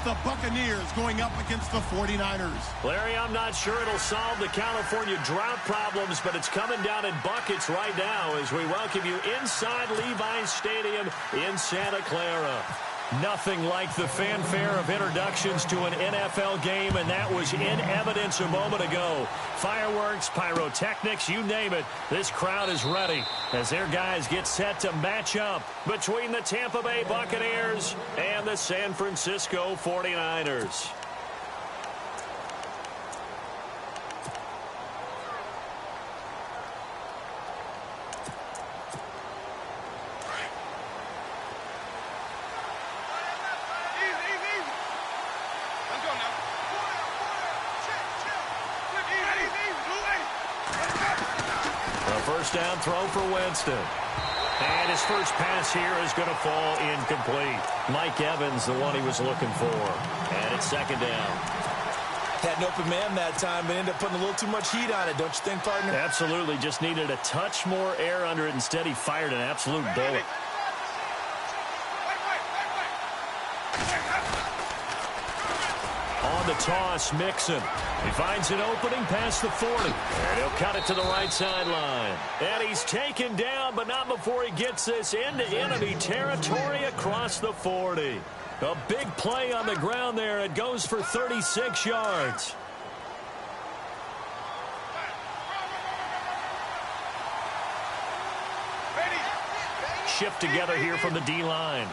the Buccaneers going up against the 49ers. Larry, I'm not sure it'll solve the California drought problems, but it's coming down in buckets right now as we welcome you inside Levi's Stadium in Santa Clara. Nothing like the fanfare of introductions to an NFL game, and that was in evidence a moment ago. Fireworks, pyrotechnics, you name it. This crowd is ready as their guys get set to match up between the Tampa Bay Buccaneers and the San Francisco 49ers. First down throw for Winston. And his first pass here is going to fall incomplete. Mike Evans, the one he was looking for. And it's second down. Had an open man that time, but ended up putting a little too much heat on it, don't you think, partner? Absolutely. Just needed a touch more air under it. Instead, he fired an absolute bullet. On the toss, Mixon. He finds an opening past the 40. And he'll cut it to the right sideline. And he's taken down, but not before he gets this into enemy territory across the 40. A big play on the ground there. It goes for 36 yards. Shift together here from the D-line.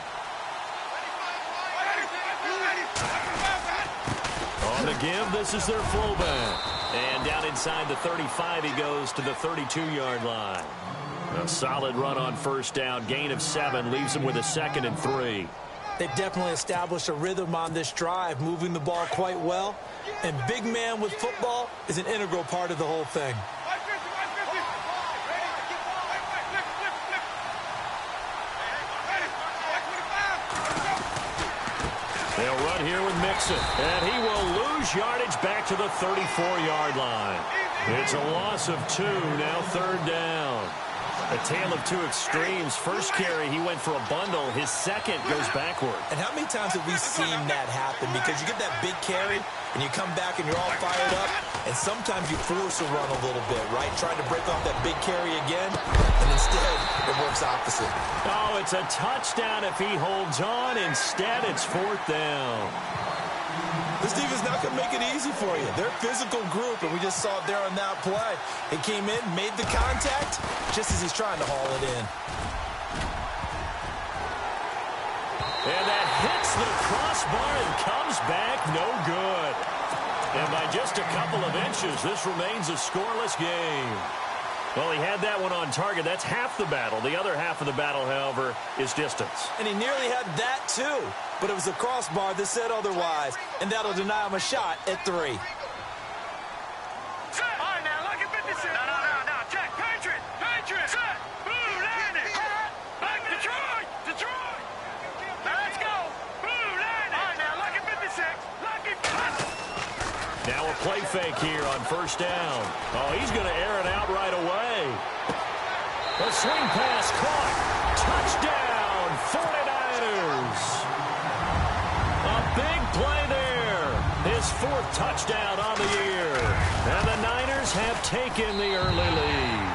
On the give, this is their fullback. And down inside the 35, he goes to the 32-yard line. A solid run on first down. Gain of 7 leaves him with a 2nd and 3. They've definitely established a rhythm on this drive, moving the ball quite well. And big man with football is an integral part of the whole thing. They'll run here with Mixon, and he will lose yardage back to the 34-yard line. It's a loss of 2, now third down. A tale of two extremes. First carry, he went for a bundle. His second goes backward. And how many times have we seen that happen? Because you get that big carry, and you come back and you're all fired up, and sometimes you force a run a little bit, right? Trying to break off that big carry again, and instead it works opposite. Oh, it's a touchdown if he holds on. Instead, it's fourth down. This defense not going to make it easy for you. They're a physical group, and we just saw it there on that play. He came in, made the contact, just as he's trying to haul it in. And that hits the crossbar and comes back no good. And by just a couple of inches, this remains a scoreless game. Well, he had that one on target. That's half the battle. The other half of the battle, however, is distance. And he nearly had that, too. But it was the crossbar that said otherwise. And that'll deny him a shot at 3. All right, now, look at 56. No. Check. Patriot. Set. Boo, land it. Back, Detroit. Now, let's go. Boo, land it. All right, now, look at 56. Lucky pass. Now a play fake here on first down. Oh, he's going to air it out right away. A swing pass caught. Touchdown, 49ers. A big play there. His 4th touchdown on the year. And the Niners have taken the early lead.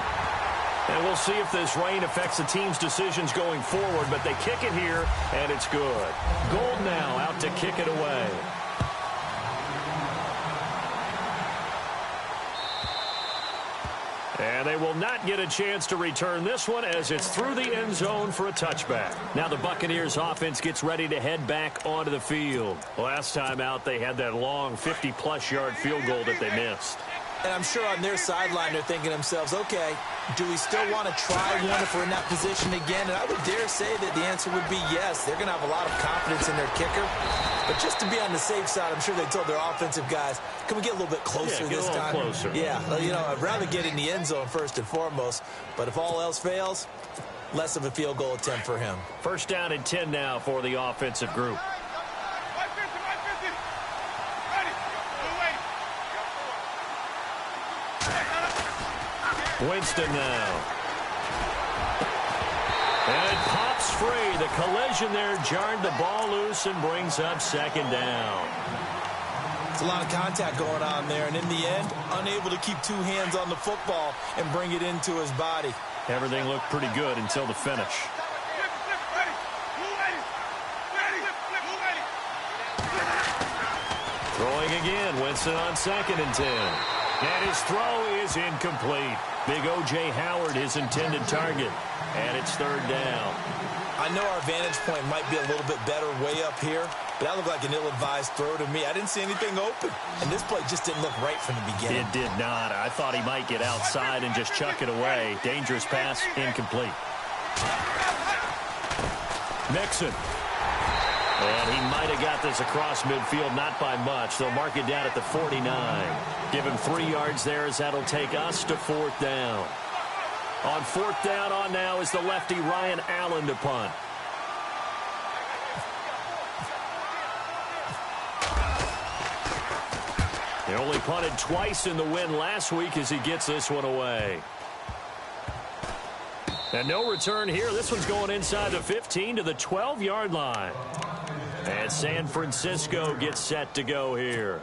And we'll see if this rain affects the team's decisions going forward, but they kick it here, and it's good. Gold now out to kick it away. And they will not get a chance to return this one as it's through the end zone for a touchback. Now the Buccaneers offense gets ready to head back onto the field. Last time out, they had that long 50-plus yard field goal that they missed. And I'm sure on their sideline they're thinking to themselves, okay, do we still want to try one if we're in that position again? And I would dare say that the answer would be yes. They're going to have a lot of confidence in their kicker. But just to be on the safe side, I'm sure they told their offensive guys, can we get a little bit closer this time? Closer. Yeah, you know, I'd rather get in the end zone first and foremost. But if all else fails, less of a field goal attempt for him. First down and 10 now for the offensive group. Winston now. And it pops slips free. The collision there jarred the ball loose and brings up second down. It's a lot of contact going on there, and in the end, unable to keep two hands on the football and bring it into his body. Everything looked pretty good until the finish. Throwing again, Winston on 2nd and 10. And his throw is incomplete. Big O.J. Howard, his intended target. And it's 3rd down. I know our vantage point might be a little bit better way up here, but that looked like an ill-advised throw to me. I didn't see anything open, and this play just didn't look right from the beginning. It did not. I thought he might get outside and just chuck it away. Dangerous pass, incomplete. Mixon. And he might have got this across midfield, not by much. They'll mark it down at the 49. Give him 3 yards there as that'll take us to 4th down. On 4th down on now is the lefty Ryan Allen to punt. He only punted twice in the win last week as he gets this one away. And no return here. This one's going inside the 15 to the 12-yard line. And San Francisco gets set to go here.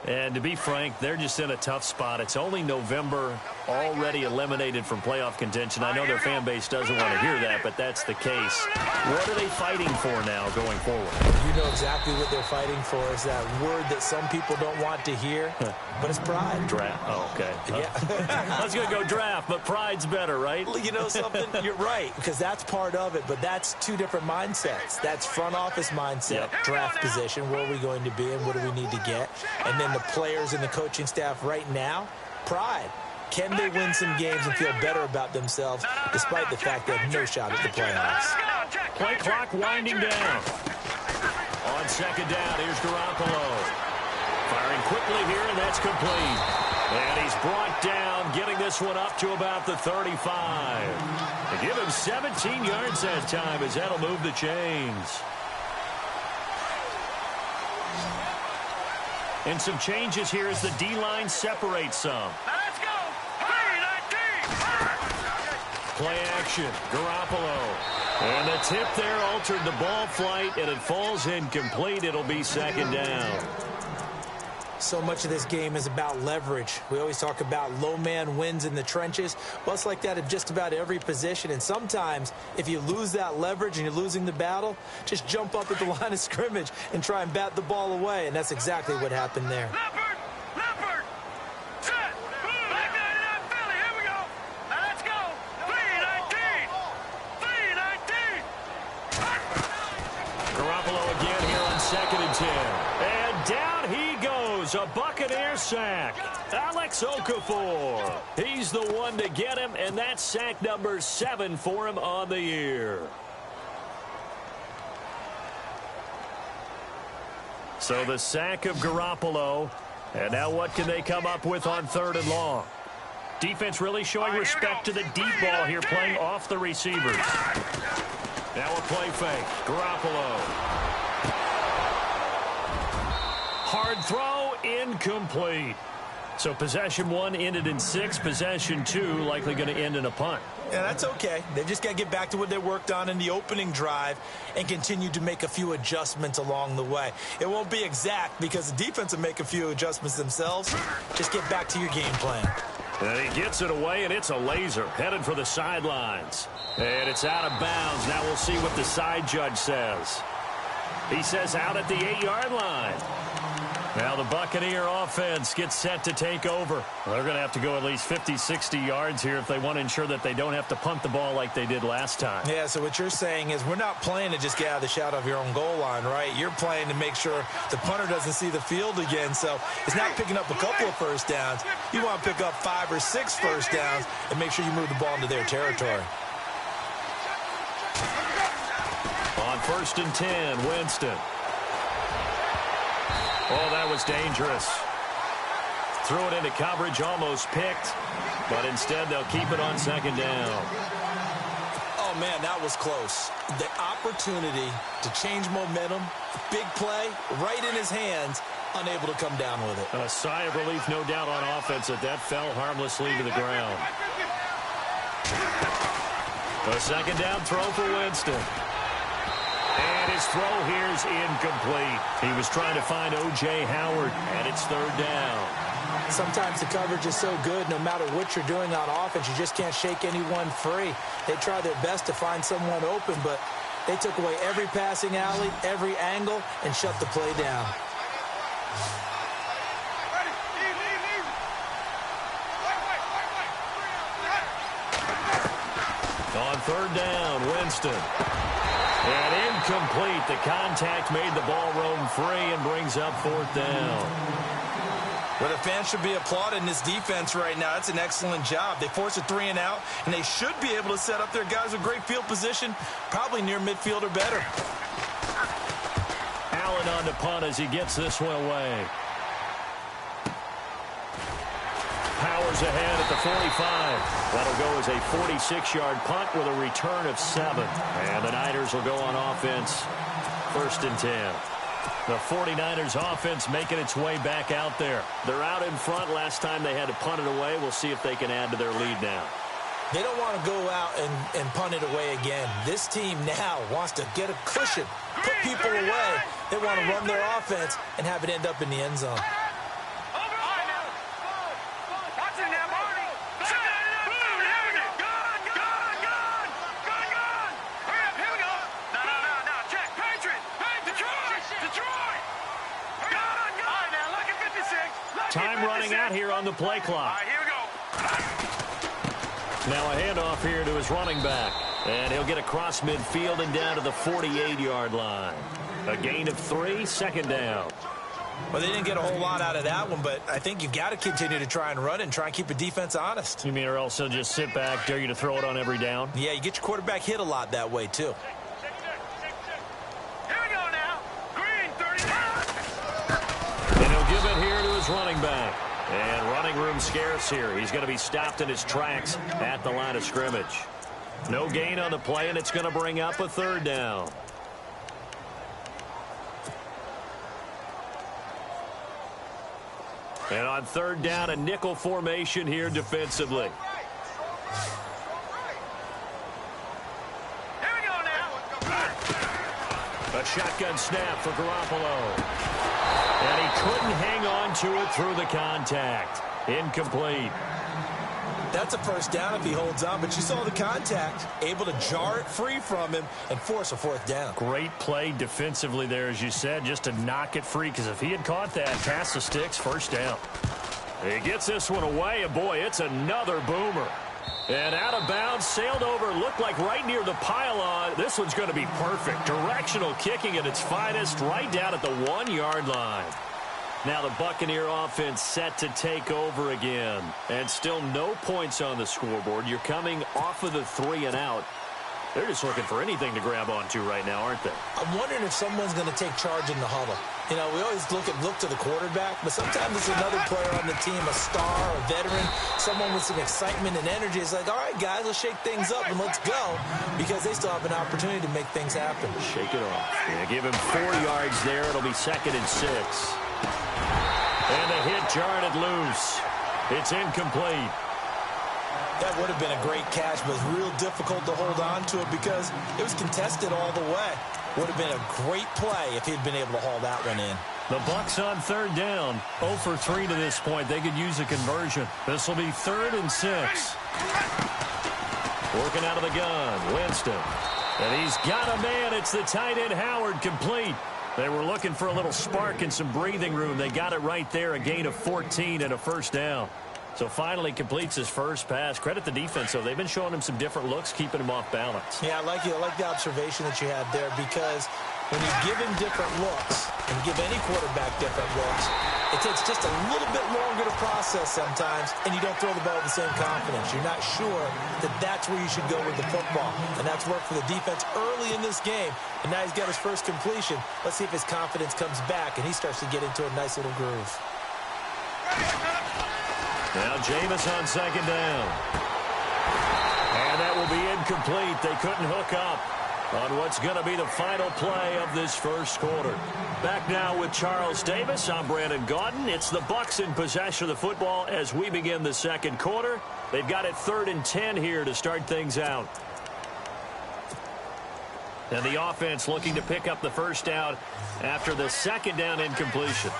And to be frank, they're just in a tough spot. It's only November, already eliminated from playoff contention. I know their fan base doesn't want to hear that, but that's the case. What are they fighting for now going forward? You know exactly what they're fighting for. Is that word that some people don't want to hear, but it's pride. Draft. Oh, okay. Yeah. I was going to go draft, but pride's better, right? You know something? You're right, because that's part of it, but that's two different mindsets. That's front office mindset, draft position, where are we going to be and what do we need to get? And then the players and the coaching staff right now, pride. Can they win some games and feel better about themselves despite the fact they have no shot at the playoffs? Play clock winding down. On 2nd down, here's Garoppolo. Firing quickly here, and that's complete. And he's brought down, getting this one up to about the 35. They give him 17 yards that time as that'll move the chains. And some changes here as the D-line separates some. Let's go. Play action, Garoppolo. And the tip there altered the ball flight, and it falls incomplete. It'll be 2nd down. So much of this game is about leverage. We always talk about low man wins in the trenches. Well, it's like that at just about every position. And sometimes, if you lose that leverage and you're losing the battle, just jump up at the line of scrimmage and try and bat the ball away. And that's exactly what happened there. Leopard. Set. Back 99 Philly. Here we go. Let's go. 319. 319. Garoppolo again here on 2nd and 10. And down he goes. A Buccaneer sack. Alex Okafor. He's the one to get him, and that's sack number 7 for him on the year. So the sack of Garoppolo. And now what can they come up with on 3rd and long? Defense really showing respect to the deep ball here, playing off the receivers. Now a play fake. Garoppolo. Hard throw, incomplete. So possession 1 ended in 6. Possession 2 likely going to end in a punt. Yeah, that's okay. They've just got to get back to what they worked on in the opening drive and continue to make a few adjustments along the way. It won't be exact because the defense will make a few adjustments themselves. Just get back to your game plan. And he gets it away, and it's a laser headed for the sidelines. And it's out of bounds. Now we'll see what the side judge says. He says out at the 8-yard line. Now the Buccaneer offense gets set to take over. Well, they're going to have to go at least 50, 60 yards here if they want to ensure that they don't have to punt the ball like they did last time. Yeah, so what you're saying is we're not playing to just get out of the shot of your own goal line, right? You're playing to make sure the punter doesn't see the field again. So it's not picking up a couple of first downs. You want to pick up 5 or 6 first downs and make sure you move the ball into their territory. On 1st and 10, Winston. Oh, that was dangerous. Threw it into coverage, almost picked, but instead they'll keep it on 2nd down. Oh, man, that was close. The opportunity to change momentum, big play, right in his hands, unable to come down with it. A sigh of relief, no doubt, on offense that fell harmlessly to the ground. A second down throw for Winston. And his throw here is incomplete. He was trying to find O.J. Howard, and it's third down. Sometimes the coverage is so good, no matter what you're doing on offense, you just can't shake anyone free. They try their best to find someone open, but they took away every passing alley, every angle, and shut the play down. On third down, Winston. And incomplete. The contact made the ball roam free and brings up fourth down. Well, the fans should be applauding this defense right now. It's an excellent job. They force a 3-and-out, and they should be able to set up their guys with great field position, probably near midfield or better. Allen on to punt as he gets this one away. Powers ahead at the 45. That'll go as a 46-yard punt with a return of 7. And the Niners will go on offense, 1st and 10. The 49ers offense making its way back out there. They're out in front. Last time they had to punt it away. We'll see if they can add to their lead now. They don't want to go out and punt it away again. This team now wants to get a cushion, put people away. They want to run their offense and have it end up in the end zone. Time running out here on the play clock. Here we go. Now a handoff here to his running back. And he'll get across midfield and down to the 48-yard line. A gain of 3, 2nd down. Well, they didn't get a whole lot out of that one, but I think you've got to continue to try and run and try and keep the defense honest. You mean or else he'll just sit back, dare you to throw it on every down? Yeah, you get your quarterback hit a lot that way, too. Here we go now. Green, 35. And he'll give it here to his running back. And running room scarce here. He's going to be stopped in his tracks at the line of scrimmage. No gain on the play, and it's going to bring up a 3rd down. And on 3rd down, a nickel formation here defensively. Here we go now. A shotgun snap for Garoppolo. And he couldn't hang on to it through the contact. Incomplete. That's a 1st down if he holds on, but you saw the contact. Able to jar it free from him and force a 4th down. Great play defensively there, as you said, just to knock it free, because if he had caught that, pass the sticks, 1st down. He gets this one away, and boy, it's another boomer. And out of bounds, sailed over, looked like right near the pylon. This one's going to be perfect. Directional kicking at its finest, right down at the 1-yard line. Now the Buccaneer offense set to take over again. And still no points on the scoreboard. You're coming off of the 3-and-out. They're just looking for anything to grab onto right now, aren't they? I'm wondering if someone's going to take charge in the huddle. You know, we always look to the quarterback, but sometimes it's another player on the team, a star, a veteran, someone with some excitement and energy. It's like, all right, guys, let's shake things up and let's go, because they still have an opportunity to make things happen. Shake it off. Yeah, give him 4 yards there. It'll be 2nd and 6. And the hit jarred it loose. It's incomplete. That would have been a great catch, but it was real difficult to hold on to it because it was contested all the way. Would have been a great play if he'd been able to haul that one in. The Bucs on 3rd down. 0 for 3 to this point. They could use a conversion. This will be 3rd and 6. Working out of the gun, Winston. And he's got a man. It's the tight end, Howard, complete. They were looking for a little spark and some breathing room. They got it right there, a gain of 14 and a 1st down. So finally completes his first pass. Credit the defense, though. They've been showing him some different looks, keeping him off balance. Yeah, I like the observation that you had there, because when you give him different looks and give any quarterback different looks, it takes just a little bit longer to process sometimes, and you don't throw the ball with the same confidence. You're not sure that that's where you should go with the football, and that's worked for the defense early in this game, and now he's got his first completion. Let's see if his confidence comes back, and he starts to get into a nice little groove. Now Jameis on 2nd down. And that will be incomplete. They couldn't hook up on what's going to be the final play of this first quarter. Back now with Charles Davis. I'm Brandon Gaudin. It's the Bucs in possession of the football as we begin the second quarter. They've got it 3rd and 10 here to start things out. And the offense looking to pick up the first down after the second down incompletion.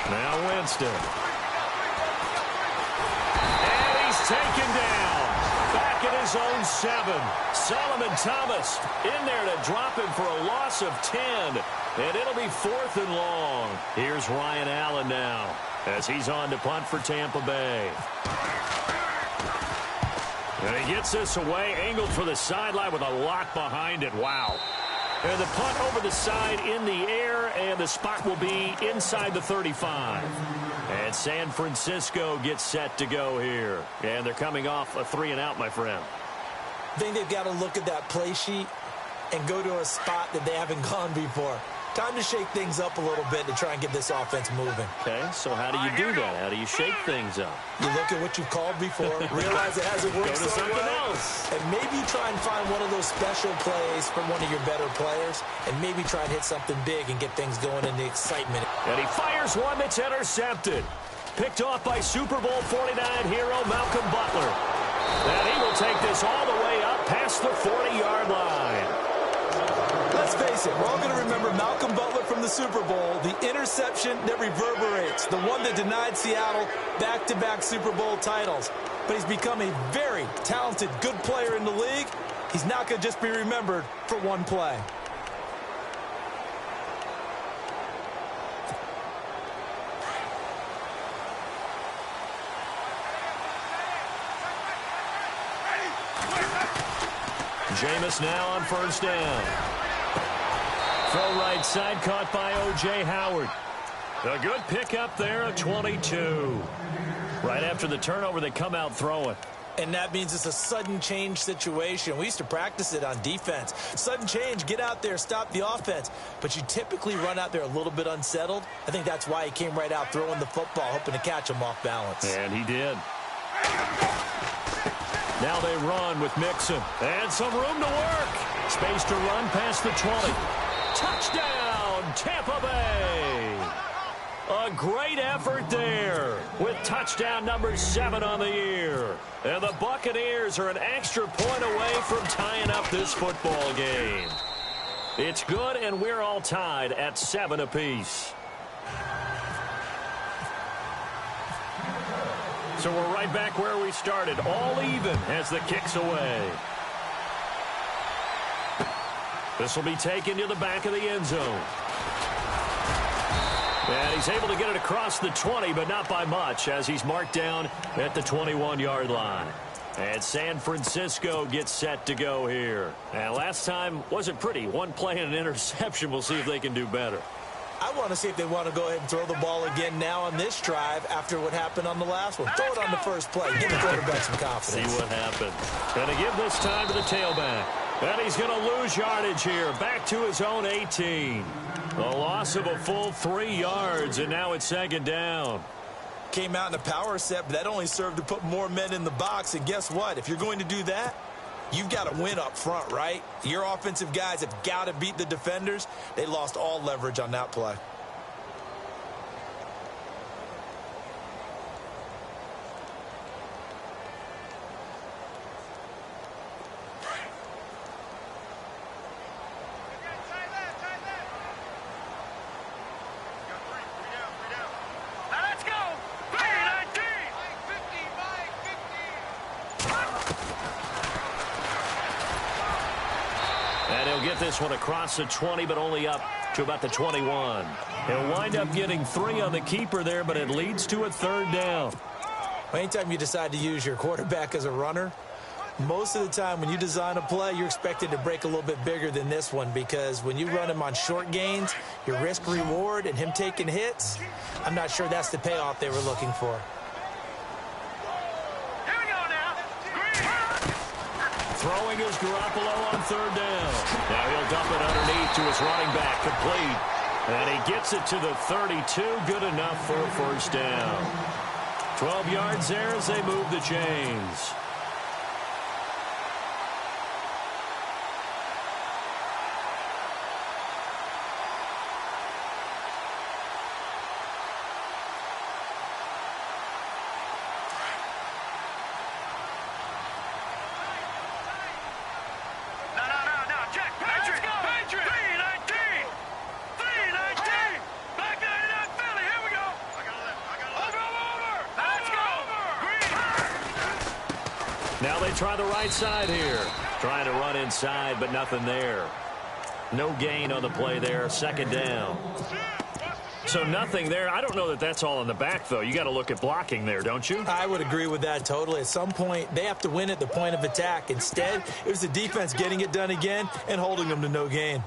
Now Winston. And he's taken down. Back at his own 7. Solomon Thomas in there to drop him for a loss of 10. And it'll be 4th and long. Here's Ryan Allen now as he's on to punt for Tampa Bay. And he gets this away, angled for the sideline with a lock behind it. Wow. And the punt over the side in the air, and the spot will be inside the 35. And San Francisco gets set to go here. And they're coming off a 3-and-out, my friend. I think they've got to look at that play sheet and go to a spot that they haven't gone before. Time to shake things up a little bit to try and get this offense moving. Okay, so how do you do that? How do you shake things up? You look at what you've called before, realize it hasn't worked Go to so something well, else. and maybe try and find one of those special plays from one of your better players, and maybe try and hit something big and get things going in the excitement. And he fires one that's intercepted. Picked off by Super Bowl 49 hero Malcolm Butler. And he will take this all the way up past the 40-yard line. Let's face it, we're all going to remember Malcolm Butler from the Super Bowl, the interception that reverberates, the one that denied Seattle back-to-back Super Bowl titles. But he's become a very talented, good player in the league. He's not going to just be remembered for one play. Jameis now on first down. Throw right side, caught by O.J. Howard. A good pickup there, a 22. Right after the turnover, they come out throwing. And that means it's a sudden change situation. We used to practice it on defense. Sudden change, get out there, stop the offense. But you typically run out there a little bit unsettled. I think that's why he came right out throwing the football, hoping to catch him off balance. And he did. Now they run with Mixon. And some room to work. Space to run past the 20. Touchdown, Tampa Bay. A great effort there with touchdown number 7 on the year. And the Buccaneers are an extra point away from tying up this football game. It's good, and we're all tied at 7 apiece. So we're right back where we started, all even as the kick's away. This will be taken to the back of the end zone. And he's able to get it across the 20, but not by much, as he's marked down at the 21-yard line. And San Francisco gets set to go here. And last time wasn't pretty. One play and an interception. We'll see if they can do better. I want to see if they want to go ahead and throw the ball again now on this drive after what happened on the last one. Throw it on the first play. Give the quarterback some confidence. See what happened. Going to give this time to the tailback. And he's going to lose yardage here. Back to his own 18. A loss of a full 3 yards, and now it's second down. Came out in a power set, but that only served to put more men in the box. And guess what? If you're going to do that, you've got to win up front, right? Your offensive guys have got to beat the defenders. They lost all leverage on that play. This one across the 20, but only up to about the 21. He'll wind up getting 3 on the keeper there, but it leads to a third down. Anytime you decide to use your quarterback as a runner, most of the time when you design a play, you're expected to break a little bit bigger than this one, because when you run him on short gains, your risk-reward and him taking hits, I'm not sure that's the payoff they were looking for. Throwing is Garoppolo on third down. Now he'll dump it underneath to his running back, complete. And he gets it to the 32, good enough for a first down. 12 yards there as they move the chains. Now they try the right side here. Trying to run inside, but nothing there. No gain on the play there. Second down. So nothing there. I don't know that that's all in the back, though. You got to look at blocking there, don't you? I would agree with that totally. At some point, they have to win at the point of attack. Instead, it was the defense getting it done again and holding them to no gain.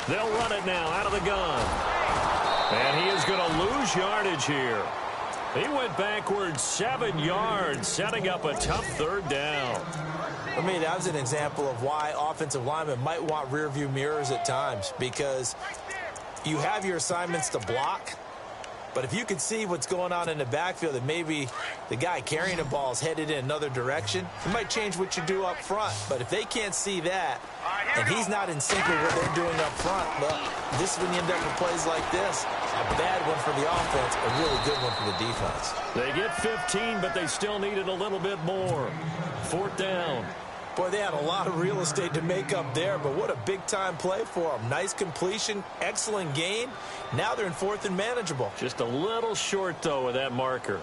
They'll run it now out of the gun. And he is going to lose yardage here. He went backwards 7 yards, setting up a tough third down. For me, that was an example of why offensive linemen might want rearview mirrors at times, because you have your assignments to block, but if you can see what's going on in the backfield and maybe the guy carrying the ball is headed in another direction, it might change what you do up front. But if they can't see that and he's not in sync with what they're doing up front, well, this is when you end up with plays like this. A bad one for the offense, a really good one for the defense. They get 15, but they still needed a little bit more. Fourth down. Boy, they had a lot of real estate to make up there, but what a big-time play for them. Nice completion, excellent gain. Now they're in fourth and manageable. Just a little short, though, with that marker.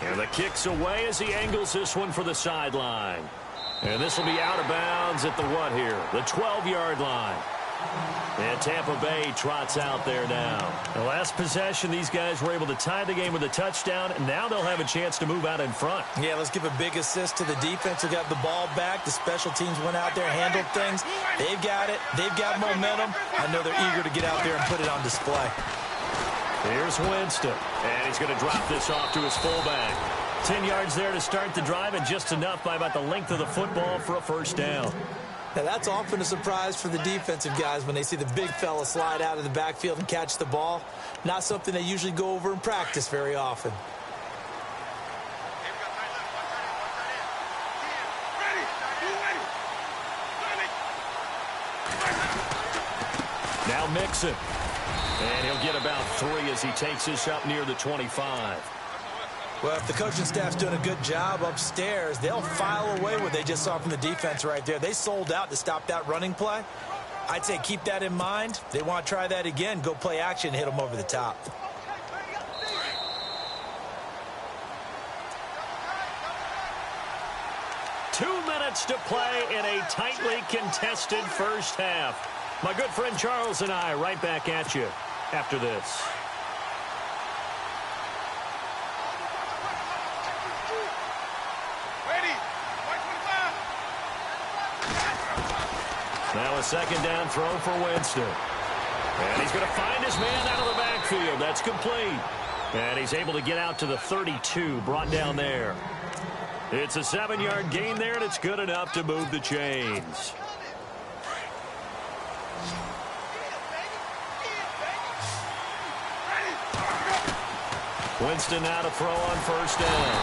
And the kick's away as he angles this one for the sideline. And this will be out of bounds at the what here? The 12-yard line. And Tampa Bay trots out there now. The last possession, these guys were able to tie the game with a touchdown, and now they'll have a chance to move out in front. Yeah, let's give a big assist to the defense who got the ball back. The special teams went out there, handled things. They've got it. They've got momentum. I know they're eager to get out there and put it on display. Here's Winston, and he's going to drop this off to his fullback. 10 yards there to start the drive, and just enough by about the length of the football for a first down. Now, that's often a surprise for the defensive guys when they see the big fella slide out of the backfield and catch the ball. Not something they usually go over in practice very often. Now Mixon. And he'll get about 3 as he takes this up near the 25. Well, if the coaching staff's doing a good job upstairs, they'll file away what they just saw from the defense right there. They sold out to stop that running play. I'd say keep that in mind. They want to try that again. Go play action, hit them over the top. Two minutes to play in a tightly contested first half. My good friend Charles and I right back at you after this. Now a second down throw for Winston. And he's going to find his man out of the backfield. That's complete. And he's able to get out to the 32, brought down there. It's a 7-yard gain there, and it's good enough to move the chains. Winston now to throw on first down.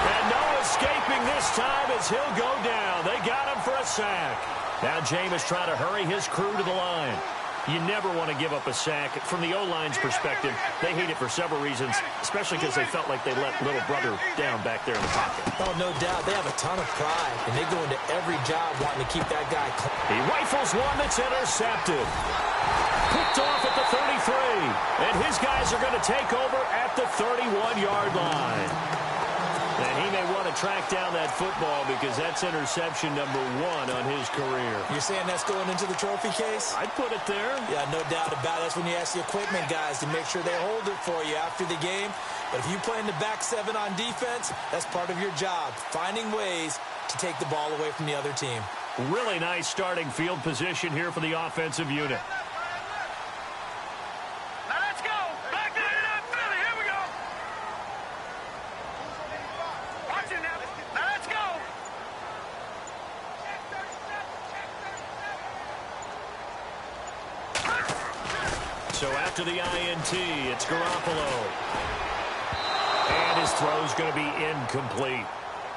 And no escaping this time as he'll go down. They got him for a sack. Now Jameis trying to hurry his crew to the line. You never want to give up a sack. From the O-line's perspective, they hate it for several reasons, especially because they felt like they let little brother down back there in the pocket. Oh, no doubt. They have a ton of pride, and they go into every job wanting to keep that guy clean. He rifles one that's intercepted. Picked off at the 33, and his guys are going to take over at the 31-yard line. And he may want to track down that football because that's interception number 1 on his career. You're saying that's going into the trophy case? I'd put it there. Yeah, no doubt about it. That's when you ask the equipment guys to make sure they hold it for you after the game. But if you play in the back 7 on defense, that's part of your job, finding ways to take the ball away from the other team. Really nice starting field position here for the offensive unit. So after the INT, it's Garoppolo. And his throw's going to be incomplete.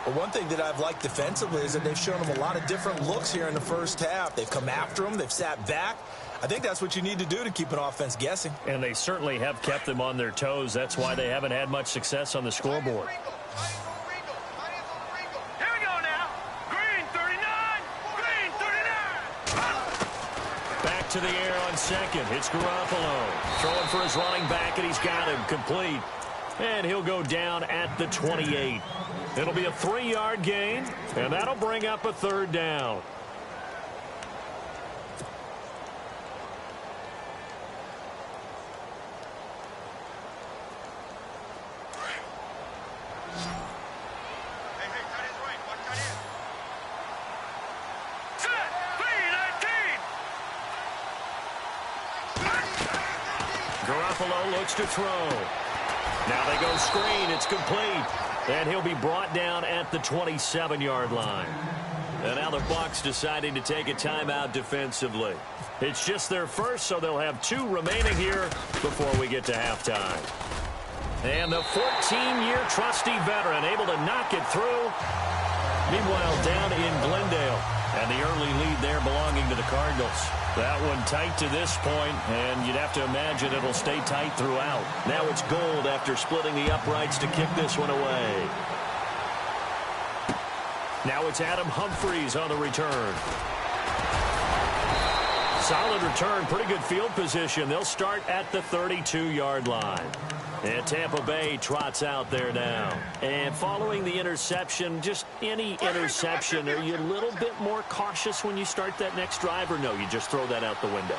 Well, one thing that I've liked defensively is that they've shown them a lot of different looks here in the first half. They've come after them. They've sat back. I think that's what you need to do to keep an offense guessing. And they certainly have kept them on their toes. That's why they haven't had much success on the scoreboard. Here we go now. Green 39. Green 39. Back to the air on second. It's Garoppolo. Throwing for his running back, and he's got him complete. And he'll go down at the 28. It'll be a 3-yard gain, and that'll bring up a third down. Garoppolo looks to throw. Now they go screen. It's complete. And he'll be brought down at the 27-yard line. And now the Bucs deciding to take a timeout defensively. It's just their first, so they'll have 2 remaining here before we get to halftime. And the 14-year trusty veteran able to knock it through. Meanwhile, down in Glendale. And the early lead there belonging to the Cardinals. That one tight to this point, and you'd have to imagine it'll stay tight throughout. Now it's Gold after splitting the uprights to kick this one away. Now it's Adam Humphries on the return. Solid return, pretty good field position. They'll start at the 32-yard line. And Tampa Bay trots out there now. And following the interception, just any interception, are you a little bit more cautious when you start that next drive, or no, you just throw that out the window?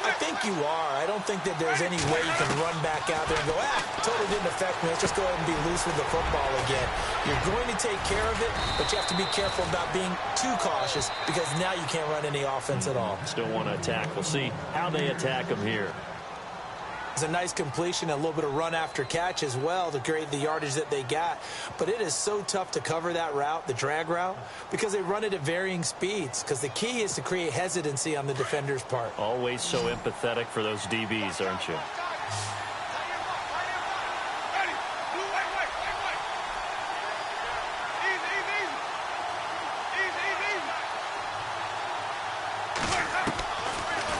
I think you are. I don't think that there's any way you can run back out there and go, totally didn't affect me. Let's just go ahead and be loose with the football again. You're going to take care of it, but you have to be careful about being too cautious because now you can't run any offense at all. Still want to attack. We'll see how they attack them here. It's a nice completion, a little bit of run after catch as well to create the yardage that they got. But it is so tough to cover that route, the drag route, because they run it at varying speeds. Because the key is to create hesitancy on the defender's part. Always so empathetic for those DBs, aren't you?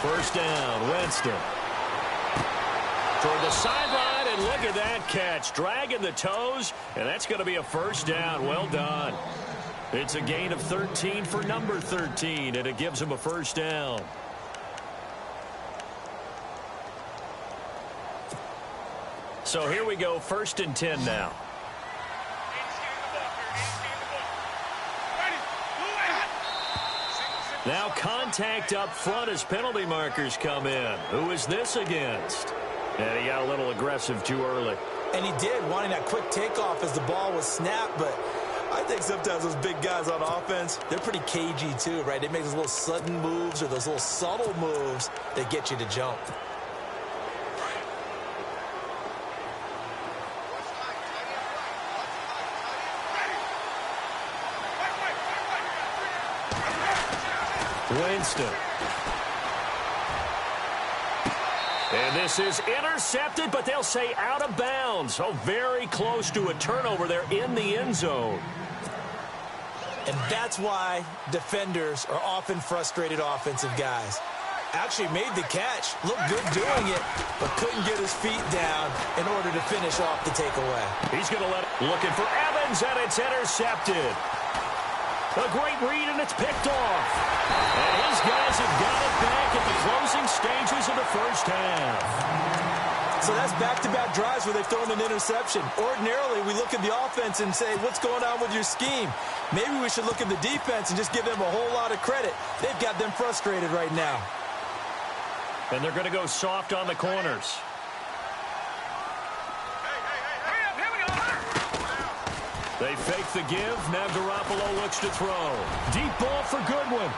First down, Winston. Toward the sideline, and look at that catch. Dragging the toes, and that's going to be a first down. Well done. It's a gain of 13 for number 13, and it gives him a first down. So here we go, 1st and 10 now. Now contact up front as penalty markers come in. Who is this against? And he got a little aggressive too early. And he did, wanting that quick takeoff as the ball was snapped. But I think sometimes those big guys on offense, they're pretty cagey too, right? They make those little sudden moves or those little subtle moves that get you to jump. Winston. And this is intercepted, but they'll say out of bounds. So very close to a turnover there in the end zone. And that's why defenders are often frustrated offensive guys. Actually made the catch, looked good doing it, but couldn't get his feet down in order to finish off the takeaway. He's going to let it, looking for Evans, and it's intercepted. A great read, and it's picked off. And his guys have got it back at the closing stages of the first half. So that's back-to-back drives where they've thrown an interception. Ordinarily, we look at the offense and say, what's going on with your scheme? Maybe we should look at the defense and just give them a whole lot of credit. They've got them frustrated right now. And they're going to go soft on the corners. They fake the give. Now Garoppolo looks to throw. Deep ball for Goodwin.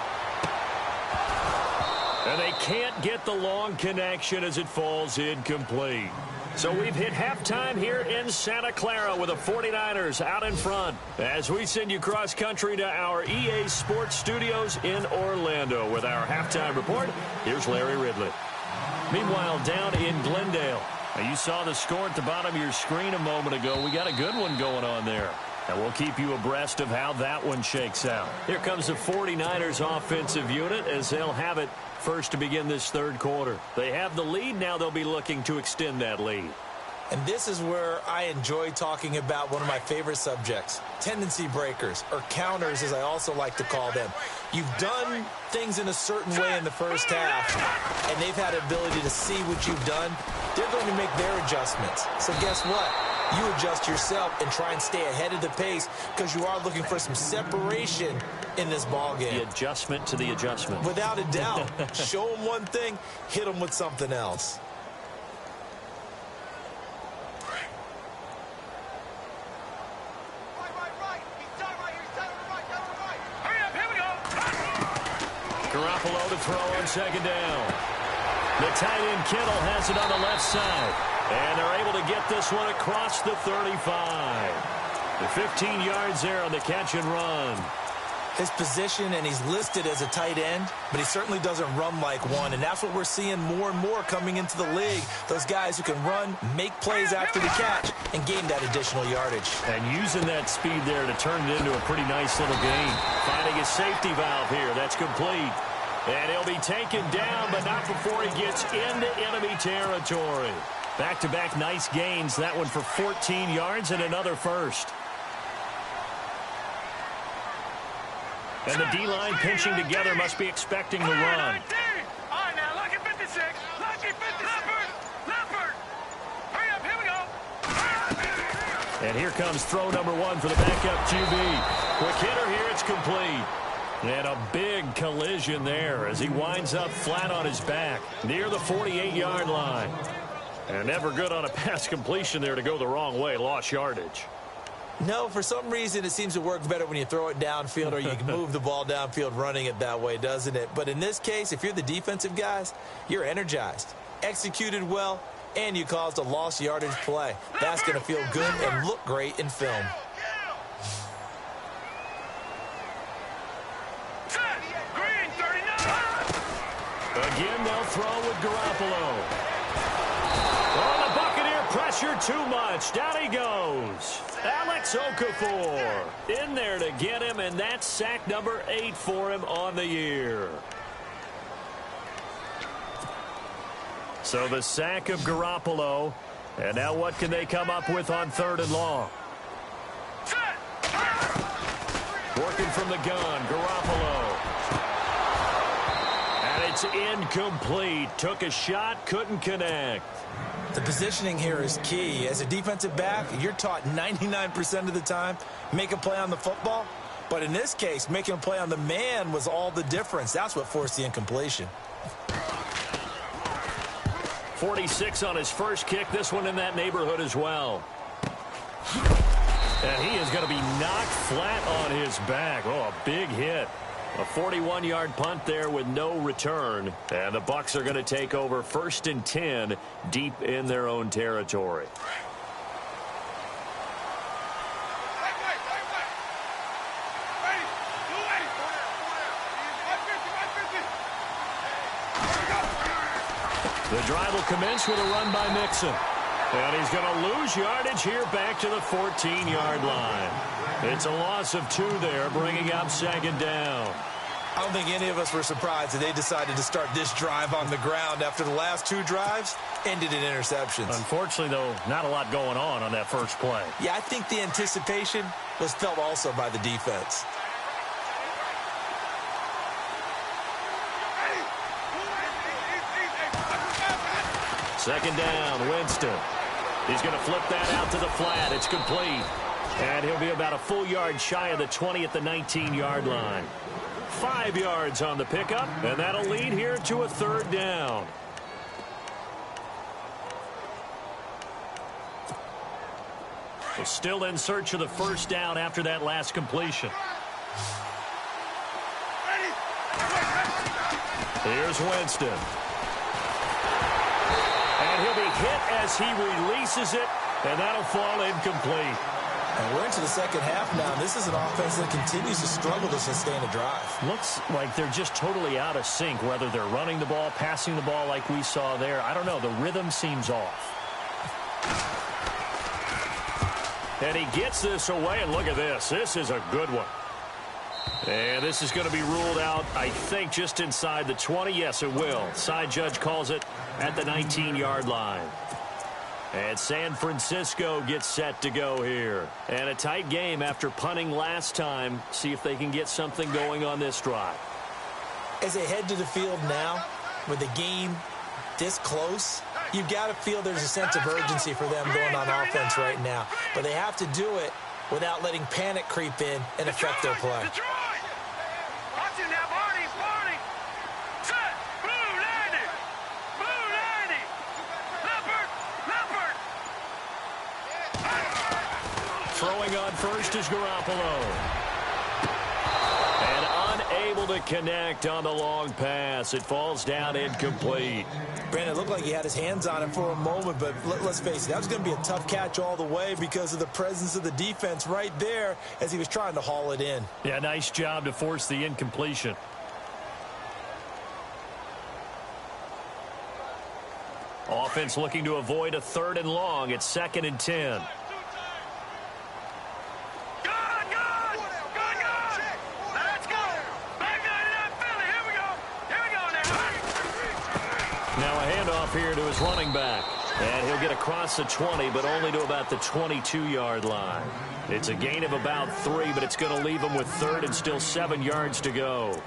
And they can't get the long connection as it falls incomplete. So we've hit halftime here in Santa Clara with the 49ers out in front. As we send you cross-country to our EA Sports Studios in Orlando with our halftime report, here's Larry Ridley. Meanwhile, down in Glendale. Now, you saw the score at the bottom of your screen a moment ago. We got a good one going on there. And we'll keep you abreast of how that one shakes out. Here comes the 49ers offensive unit as they'll have it first to begin this third quarter. They have the lead. Now they'll be looking to extend that lead. And this is where I enjoy talking about one of my favorite subjects, tendency breakers, or counters as I also like to call them. You've done things in a certain way in the first half, and they've had the ability to see what you've done. They're going to make their adjustments. So guess what? You adjust yourself and try and stay ahead of the pace because you are looking for some separation in this ballgame. The adjustment to the adjustment. Without a doubt. Show them one thing, hit them with something else. Garoppolo to throw on second down. The tight end Kittle has it on the left side. And they're able to get this one across the 35. The 15 yards there on the catch and run. His position, and he's listed as a tight end, but he certainly doesn't run like one. And that's what we're seeing more and more coming into the league. Those guys who can run, make plays after the catch, and gain that additional yardage. And using that speed there to turn it into a pretty nice little gain. Finding a safety valve here. That's complete. And he'll be taken down, but not before he gets into enemy territory. Back-to-back nice gains. That one for 14 yards and another first. And the D-line pinching together must be expecting the run. All right, now, lucky 56. Lucky 56. Leopard. Hurry up, here we go. And here comes throw number one for the backup QB. Quick hitter here, it's complete. And a big collision there as he winds up flat on his back near the 48-yard line. And never good on a pass completion there to go the wrong way. Lost yardage. No, for some reason it seems to work better when you throw it downfield or you can move the ball downfield running it that way, doesn't it? But in this case, if you're the defensive guys, you're energized, executed well, and you caused a lost yardage play. That's going to feel good and look great in film. Green, 39. Again, they'll throw with Garoppolo. Oh, the Buccaneer pressure too much. Down he goes. Alex Okafor in there to get him, and that's sack number 8 for him on the year. So the sack of Garoppolo, and now what can they come up with on 3rd and long? Working from the gun, Garoppolo. And it's incomplete. Took a shot, couldn't connect. The positioning here is key. As a defensive back, you're taught 99% of the time, make a play on the football. But in this case, making a play on the man was all the difference. That's what forced the incompletion. 46 on his first kick. This one in that neighborhood as well. And he is going to be knocked flat on his back. Oh, a big hit. A 41-yard punt there with no return. And the Bucs are going to take over 1st and 10 deep in their own territory. The drive will commence with a run by Mixon. And he's going to lose yardage here back to the 14-yard line. It's a loss of 2 there, bringing up 2nd down. I don't think any of us were surprised that they decided to start this drive on the ground after the last 2 drives ended in interceptions. Unfortunately, though, not a lot going on that first play. Yeah, I think the anticipation was felt also by the defense. Second down, Winston. He's going to flip that out to the flat. It's complete. And he'll be about a full yard shy of the 20 at the 19-yard line. 5 yards on the pickup, and that'll lead here to a 3rd down. So still in search of the 1st down after that last completion. Here's Winston. And he'll be hit as he releases it, and that'll fall incomplete. And we're into the second half now. This is an offense that continues to struggle to sustain a drive. Looks like they're just totally out of sync, whether they're running the ball, passing the ball like we saw there. I don't know. The rhythm seems off. And he gets this away, and look at this. This is a good one. And this is going to be ruled out, I think, just inside the 20. Yes, it will. Side judge calls it at the 19-yard line. And San Francisco gets set to go here. And a tight game after punting last time. See if they can get something going on this drive. As they head to the field now, with the game this close, you've got to feel there's a sense of urgency for them going on offense right now. But they have to do it without letting panic creep in and affect their play. Watch it now, Barney. Set. Blue 90. Leopard. Throwing on first is Garoppolo. And unable to connect on the long pass. It falls down incomplete. Brandon, it looked like he had his hands on it for a moment, but let's face it, that was going to be a tough catch all the way because of the presence of the defense right there as he was trying to haul it in. Yeah, nice job to force the incompletion. Offense looking to avoid a 3rd and long. It's 2nd and 10. Let's go. Back 99 Philly. Here we go now. Now a handoff here to his running back. And he'll get across the 20, but only to about the 22-yard line. It's a gain of about 3, but it's going to leave him with 3rd and still 7 yards to go.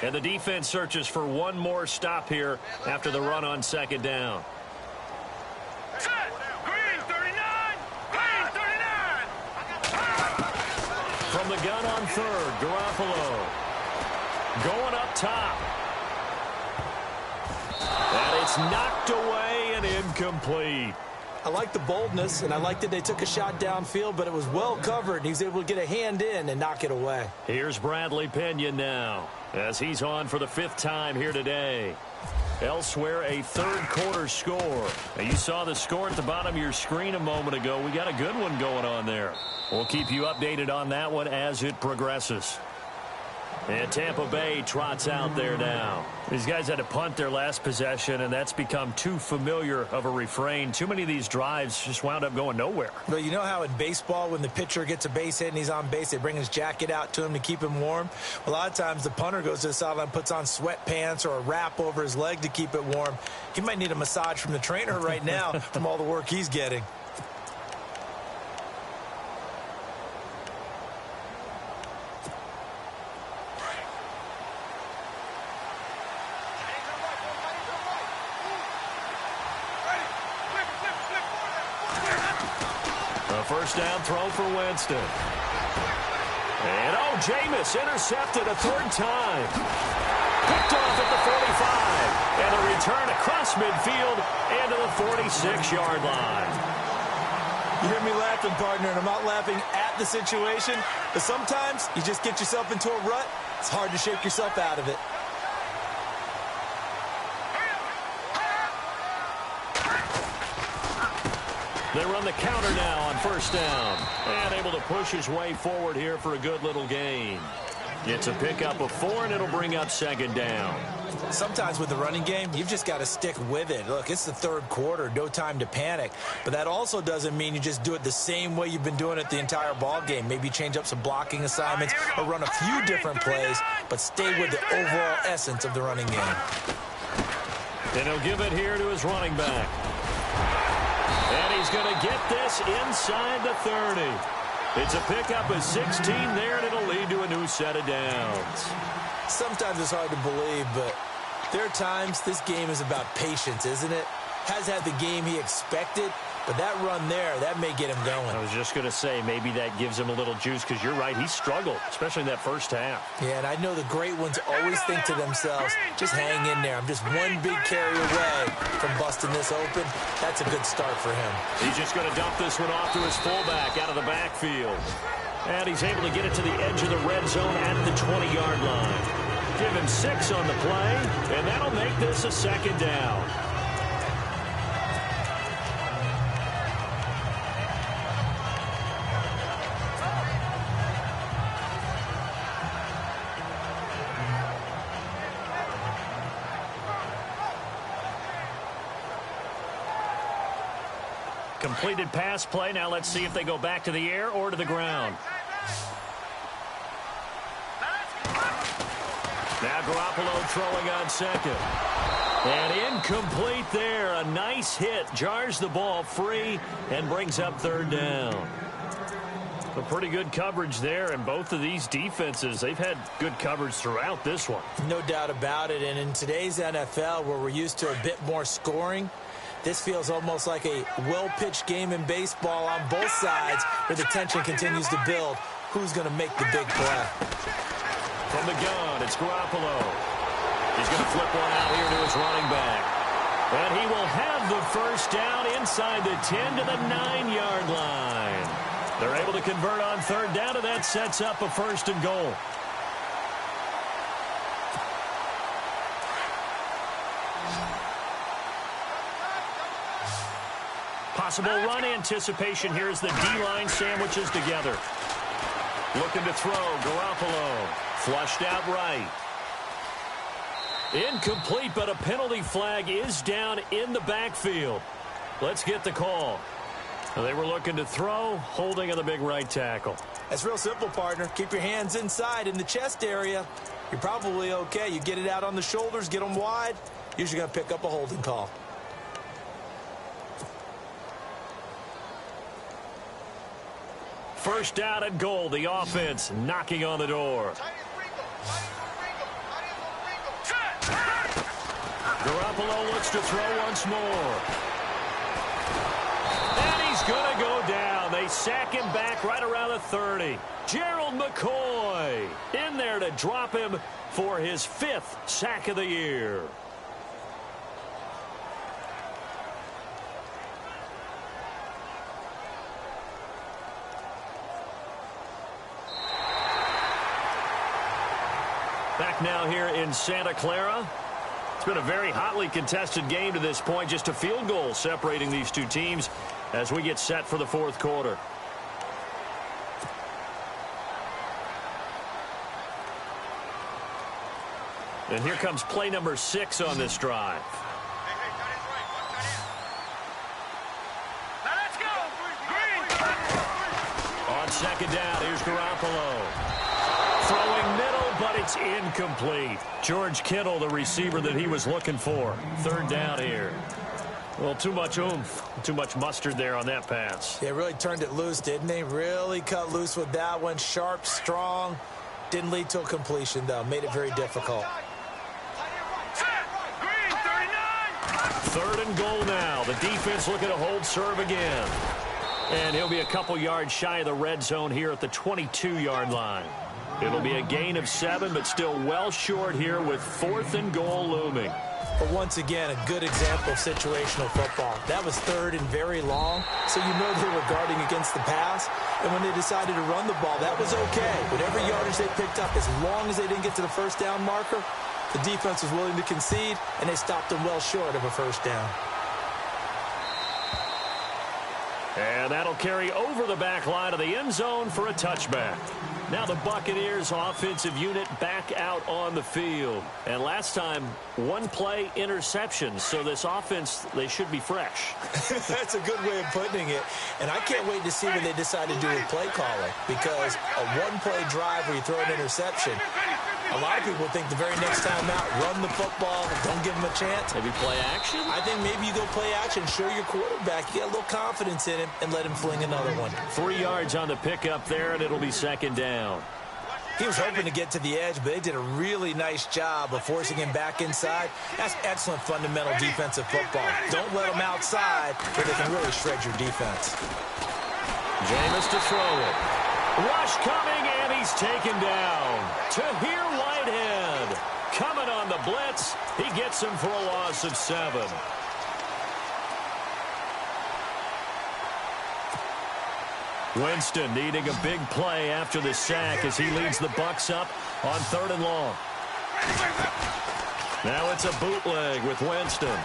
And the defense searches for one more stop here after the run on 2nd down. Set. Green 39. From the gun on 3rd, Garoppolo. Going up top. And it's knocked away and incomplete. I like the boldness, and I like that they took a shot downfield, but it was well covered. He was able to get a hand in and knock it away. Here's Bradley Pinion now, as he's on for the 5th time here today. Elsewhere, a 3rd quarter score. Now, you saw the score at the bottom of your screen a moment ago. We got a good one going on there. We'll keep you updated on that one as it progresses. And Tampa Bay trots out there now. These guys had to punt their last possession, and that's become too familiar of a refrain. Too many of these drives just wound up going nowhere. But you know how in baseball, when the pitcher gets a base hit and he's on base, they bring his jacket out to him to keep him warm? A lot of times the punter goes to the sideline, puts on sweatpants or a wrap over his leg to keep it warm. He might need a massage from the trainer right now from all the work he's getting. First down throw for Winston. And, Jameis intercepted a 3rd time. Picked off at the 45. And a return across midfield and to the 46-yard line. You hear me laughing, partner, and I'm not laughing at the situation, but sometimes you just get yourself into a rut. It's hard to shake yourself out of it. They run the counter now on 1st down. And able to push his way forward here for a good little gain. It's a pickup of 4, and it'll bring up 2nd down. Sometimes with the running game, you've just got to stick with it. Look, it's the 3rd quarter, no time to panic. But that also doesn't mean you just do it the same way you've been doing it the entire ball game. Maybe change up some blocking assignments or run a few different plays, but stay with the overall essence of the running game. And he'll give it here to his running back. And he's going to get this inside the 30. It's a pickup of 16 there, and it'll lead to a new set of downs. Sometimes it's hard to believe, but there are times this game is about patience, isn't it? Has had the game he expected, but that run there, that may get him going. I was just going to say, maybe that gives him a little juice, because you're right, he struggled, especially in that 1st half. Yeah, and I know the great ones always think to themselves, just hang in there. I'm just one big carry away from busting this open. That's a good start for him. He's just going to dump this one off to his fullback out of the backfield. And he's able to get it to the edge of the red zone at the 20-yard line. Give him 6 on the play, and that'll make this a 2nd down. completed pass play. Now let's see if they go back to the air or to the ground. Now Garoppolo throwing on second. And incomplete there. A nice hit. Jars the ball free and brings up third down. A pretty good coverage there, and both of these defenses, they've had good coverage throughout this one. No doubt about it, and in today's NFL, where we're used to a bit more scoring, this feels almost like a well-pitched game in baseball on both sides, where the tension continues to build. Who's going to make the big play? From the gun, it's Garoppolo. He's going to flip one out here to his running back. And he will have the first down inside the 10 to the 9-yard line. They're able to convert on third down, and that sets up a first and goal. Possible run anticipation here as the D-line sandwiches together. Looking to throw, Garoppolo. Flushed out right. Incomplete, but a penalty flag is down in the backfield. Let's get the call. They were looking to throw, holding on the big right tackle. That's real simple, partner. Keep your hands inside in the chest area. You're probably okay. You get it out on the shoulders, get them wide. Usually going to pick up a holding call. First down and goal. The offense knocking on the door. Garoppolo looks to throw once more. And he's going to go down. They sack him back right around the 30. Gerald McCoy in there to drop him for his 5th sack of the year. Back now here in Santa Clara. It's been a very hotly contested game to this point. Just a field goal separating these two teams as we get set for the fourth quarter. And here comes play number 6 on this drive. On second down, here's Garoppolo. Throwing middle, but it's incomplete. George Kittle, the receiver that he was looking for. Third down here. Well, too much oomph, too much mustard there on that pass. They really turned it loose, didn't they? Really cut loose with that one. Sharp, strong. Didn't lead to a completion, though. Made it very difficult. Third and goal now. The defense looking to hold serve again. And he'll be a couple yards shy of the red zone here at the 22-yard line. It'll be a gain of 7, but still well short here with 4th and goal looming. But once again, a good example of situational football. That was 3rd and very long, so you know they were guarding against the pass. And when they decided to run the ball, that was okay. Whatever yardage they picked up, as long as they didn't get to the first down marker, the defense was willing to concede, and they stopped them well short of a first down. And that'll carry over the back line of the end zone for a touchback. Now the Buccaneers offensive unit back out on the field. And last time, 1-play interception. So this offense, they should be fresh. That's a good way of putting it. And I can't wait to see what they decide to do with play calling. Because a 1-play drive where you throw an interception, a lot of people think the very next time out, run the football, don't give them a chance. Maybe play action? I think maybe you go play action, show your quarterback, you got a little confidence in him, and let him fling another one. 3 yards on the pickup there, and it'll be second down. He was hoping to get to the edge, but they did a really nice job of forcing him back inside. That's excellent fundamental defensive football. Don't let them outside, where they can really shred your defense. Jameis to throw it. Rush coming, and he's taken down. Tahir Whitehead coming on the blitz. He gets him for a loss of 7. Winston needing a big play after the sack as he leads the Bucs up on 3rd and long. Now it's a bootleg with Winston.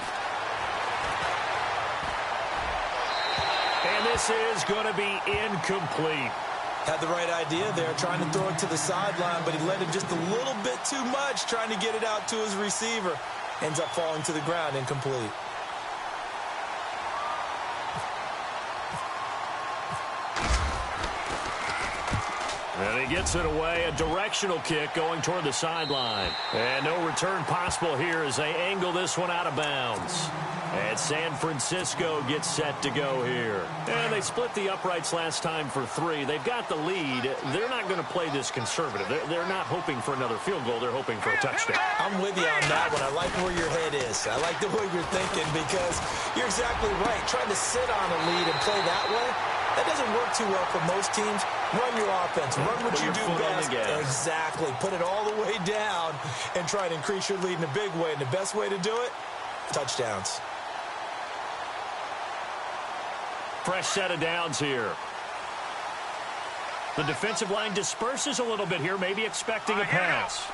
And this is going to be incomplete. Had the right idea there, trying to throw it to the sideline, but he led him just a little bit too much, trying to get it out to his receiver. Ends up falling to the ground, incomplete. And he gets it away, a directional kick going toward the sideline. And no return possible here as they angle this one out of bounds. And San Francisco gets set to go here. And they split the uprights last time for 3. They've got the lead. They're not going to play this conservative. They're not hoping for another field goal. They're hoping for a touchdown. I'm with you on that one. I like where your head is. I like the way you're thinking because you're exactly right. Trying to sit on a lead and play that way, that doesn't work too well for most teams. Run your offense. Run what you do best. Exactly. Put it all the way down and try to increase your lead in a big way. And the best way to do it, touchdowns. Fresh set of downs here. The defensive line disperses a little bit here, maybe expecting a pass.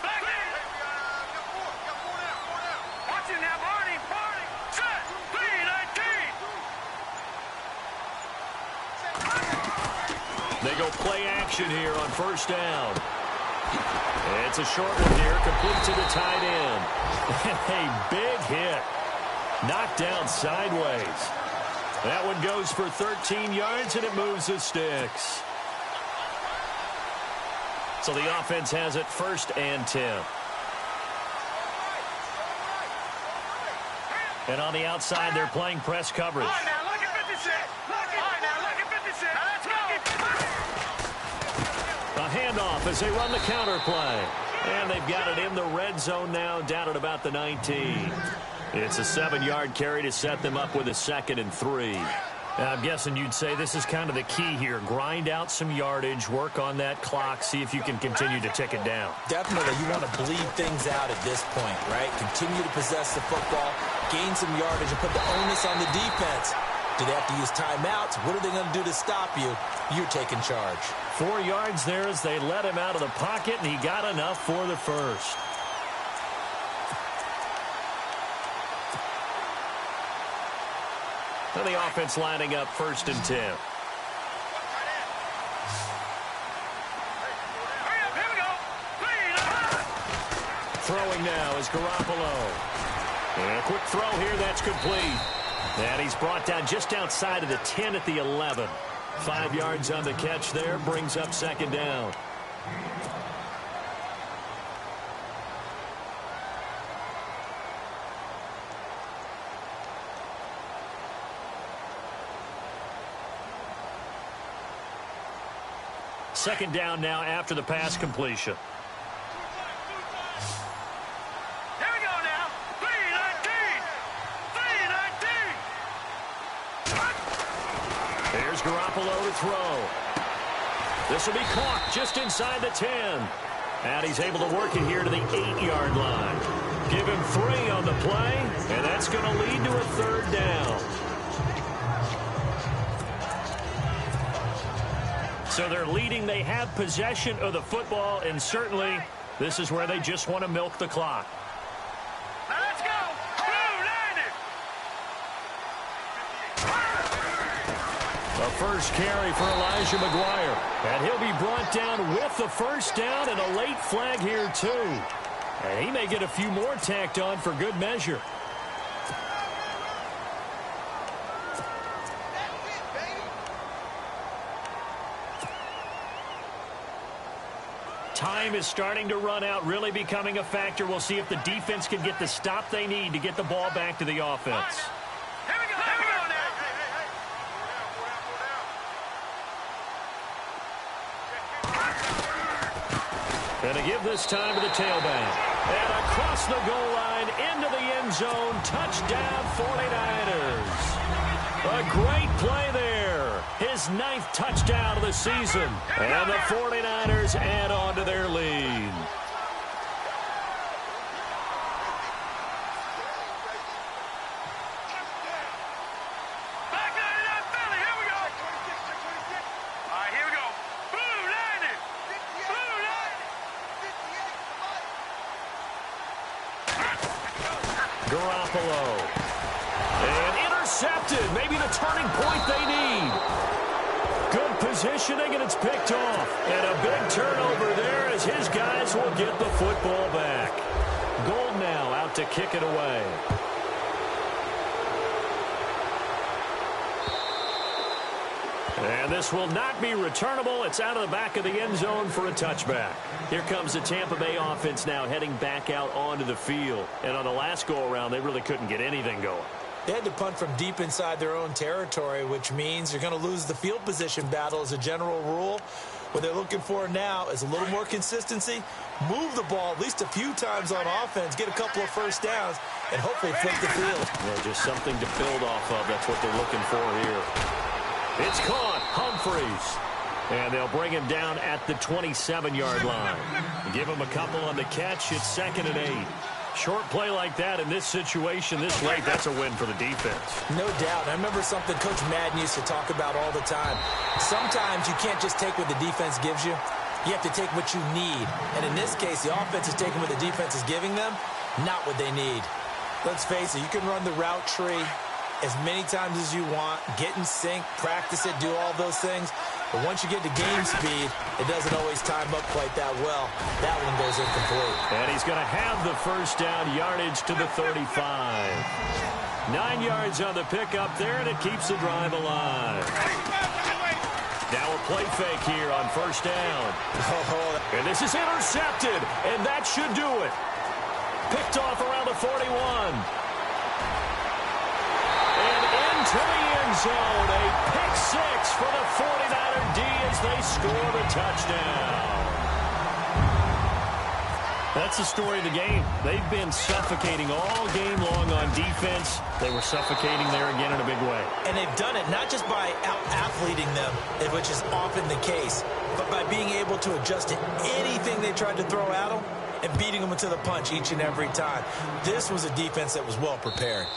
They go play action here on first down. It's a short one here, complete to the tight end. A big hit. Knocked down sideways. That one goes for 13 yards, and it moves the sticks. So the offense has it 1st and 10. And on the outside, they're playing press coverage. A handoff as they run the counter play. And they've got it in the red zone now, down at about the 19. It's a 7-yard carry to set them up with a 2nd and 3. I'm guessing you'd say this is kind of the key here. Grind out some yardage, work on that clock, see if you can continue to tick it down. Definitely. You want to bleed things out at this point, right? Continue to possess the football, gain some yardage, and put the onus on the defense. Do they have to use timeouts? What are they going to do to stop you? You're taking charge. 4 yards there as they let him out of the pocket, and he got enough for the first. And the offense lining up 1st and 10. Throwing now is Garoppolo. And a quick throw here, that's complete. And he's brought down just outside of the 10 at the 11. 5 yards on the catch there, brings up 2nd down. Second down now after the pass completion. Here we go now. 3-19. Here's Garoppolo to throw. This will be caught just inside the 10. And he's able to work it here to the 8-yard line. Give him 3 on the play, and that's going to lead to a 3rd down. So they're leading. They have possession of the football, and certainly this is where they just want to milk the clock. Let's go. A first carry for Elijah McGuire. And he'll be brought down with the 1st down and a late flag here, too. And he may get a few more tacked on for good measure. Time is starting to run out, really becoming a factor. We'll see if the defense can get the stop they need to get the ball back to the offense. Here we go now. And to give this time to the tailback. And across the goal line, into the end zone, touchdown 49ers. A great play there. His 9th touchdown of the season. And the 49ers add on to their lead. Back out of that belly. Here we go. All right, here we go. Blue landed. Blue landed. Garoppolo. And intercepted. Maybe the turning point they need. Good positioning, and it's picked off. And a big turnover there as his guys will get the football back. Gold now out to kick it away. And this will not be returnable. It's out of the back of the end zone for a touchback. Here comes the Tampa Bay offense now heading back out onto the field. And on the last go-around, they really couldn't get anything going. They had to punt from deep inside their own territory, which means you're going to lose the field position battle as a general rule. What they're looking for now is a little more consistency, move the ball at least a few times on offense, get a couple of first downs, and hopefully flip the field. Yeah, just something to build off of. That's what they're looking for here. It's caught. Humphreys. And they'll bring him down at the 27-yard line. Give him a couple on the catch. It's 2nd and 8. Short play like that in this situation this late, that's a win for the defense. No doubt. I remember something Coach Madden used to talk about all the time. Sometimes you can't just take what the defense gives you. You have to take what you need. And in this case, the offense is taking what the defense is giving them, not what they need. Let's face it, you can run the route tree as many times as you want, get in sync, practice it, do all those things. But once you get to game speed, it doesn't always time up quite that well. That one goes incomplete. And he's going to have the first down, yardage to the 35. 9 yards on the pickup there, and it keeps the drive alive. Now a play fake here on first down. And this is intercepted, and that should do it. Picked off around the 41. And into the end zone, a pick six for the 49er D as they score the touchdown. That's the story of the game. They've been suffocating all game long on defense. They were suffocating there again in a big way. And they've done it not just by out-athleting them, which is often the case, but by being able to adjust to anything they tried to throw at them and beating them to the punch each and every time. This was a defense that was well prepared.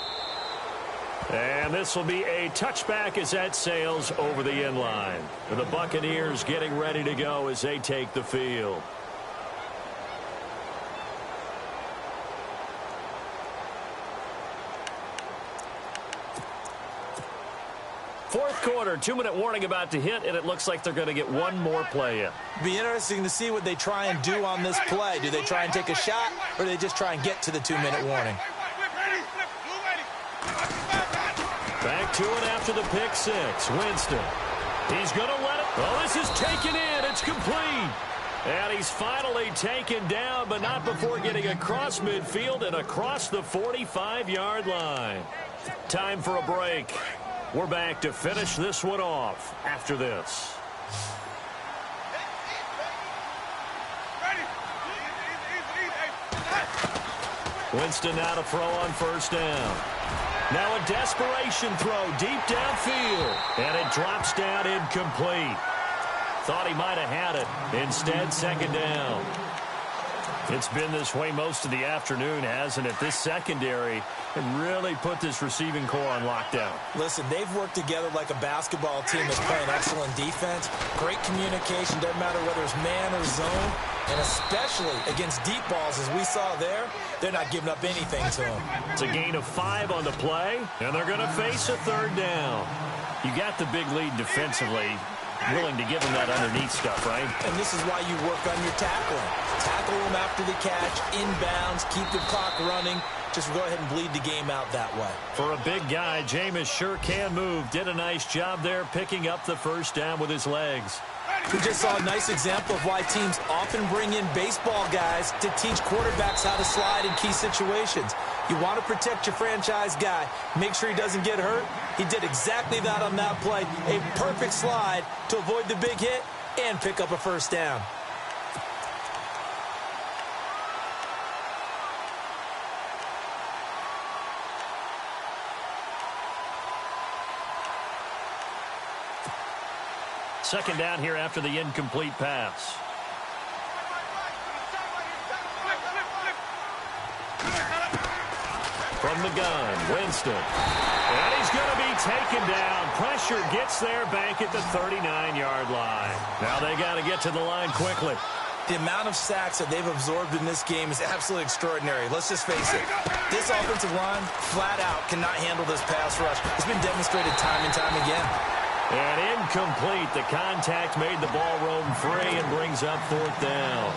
And this will be a touchback as that sails over the end line. The Buccaneers getting ready to go as they take the field. Fourth quarter, 2-minute warning about to hit, and it looks like they're going to get one more play in. Be interesting to see what they try and do on this play. Do they try and take a shot, or do they just try and get to the 2-minute warning? Back to it after the pick six. Winston. He's going to let it. Oh, this is taken in. It's complete. And he's finally taken down, but not before getting across midfield and across the 45-yard line. Time for a break. We're back to finish this one off after this. Winston now to throw on first down. Now a desperation throw deep downfield. And it drops down incomplete. Thought he might have had it. Instead, second down. It's been this way most of the afternoon, hasn't it? This secondary can really put this receiving core on lockdown. Listen, they've worked together like a basketball team that's playing excellent defense. Great communication, doesn't matter whether it's man or zone. And especially against deep balls, as we saw there, they're not giving up anything to them. It's a gain of 5 on the play, and they're going to face a third down. You got the big lead defensively, willing to give them that underneath stuff, right? And this is why you work on your tackling. Tackle them after the catch, inbounds, keep the clock running. Just go ahead and bleed the game out that way. For a big guy, Jameis sure can move. Did a nice job there picking up the first down with his legs. We just saw a nice example of why teams often bring in baseball guys to teach quarterbacks how to slide in key situations. You want to protect your franchise guy. Make sure he doesn't get hurt. He did exactly that on that play. A perfect slide to avoid the big hit and pick up a first down. Second down here after the incomplete pass. From the gun, Winston. And he's going to be taken down. Pressure gets there back at the 39-yard line. Now they got to get to the line quickly. The amount of sacks that they've absorbed in this game is absolutely extraordinary. Let's just face it. This offensive line, flat out, cannot handle this pass rush. It's been demonstrated time and time again. And incomplete. The contact made the ball roam free and brings up fourth down.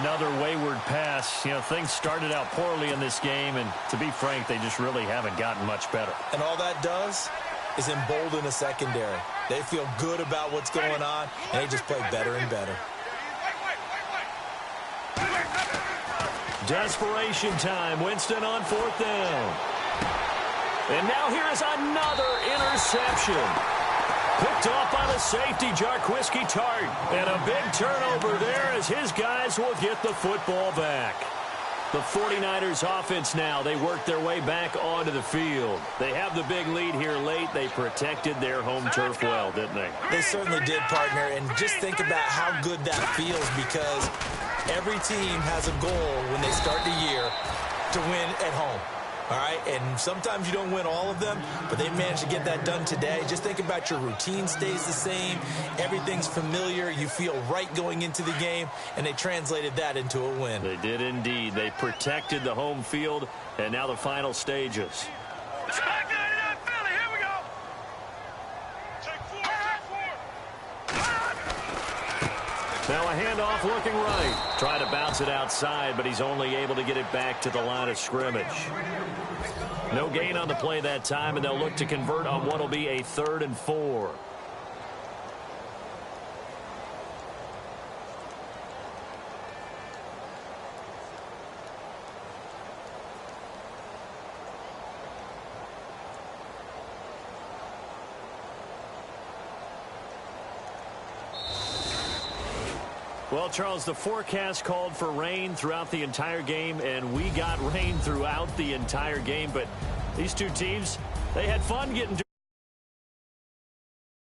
Another wayward pass. You know, things started out poorly in this game, and to be frank, they just really haven't gotten much better. And all that does, is embolden the secondary. They feel good about what's going on, and they just play better and better. Desperation time. Winston on 4th down. And now here is another interception. Picked off by the safety, Jarquiski Tart. And a big turnover there as his guys will get the football back. The 49ers offense now, they work their way back onto the field. They have the big lead here late. They protected their home turf well, didn't they? They certainly did, partner. And just think about how good that feels, because every team has a goal when they start the year to win at home. All right, and sometimes you don't win all of them, but they managed to get that done today. Just think about your routine stays the same. Everything's familiar. You feel right going into the game, and they translated that into a win. They did indeed. They protected the home field, and now the final stages. Now a handoff looking right. Trying to bounce it outside, but he's only able to get it back to the line of scrimmage. No gain on the play that time, and they'll look to convert on what will be a 3rd and 4. Well, Charles, the forecast called for rain throughout the entire game, and we got rain throughout the entire game. But these two teams, they had fun getting to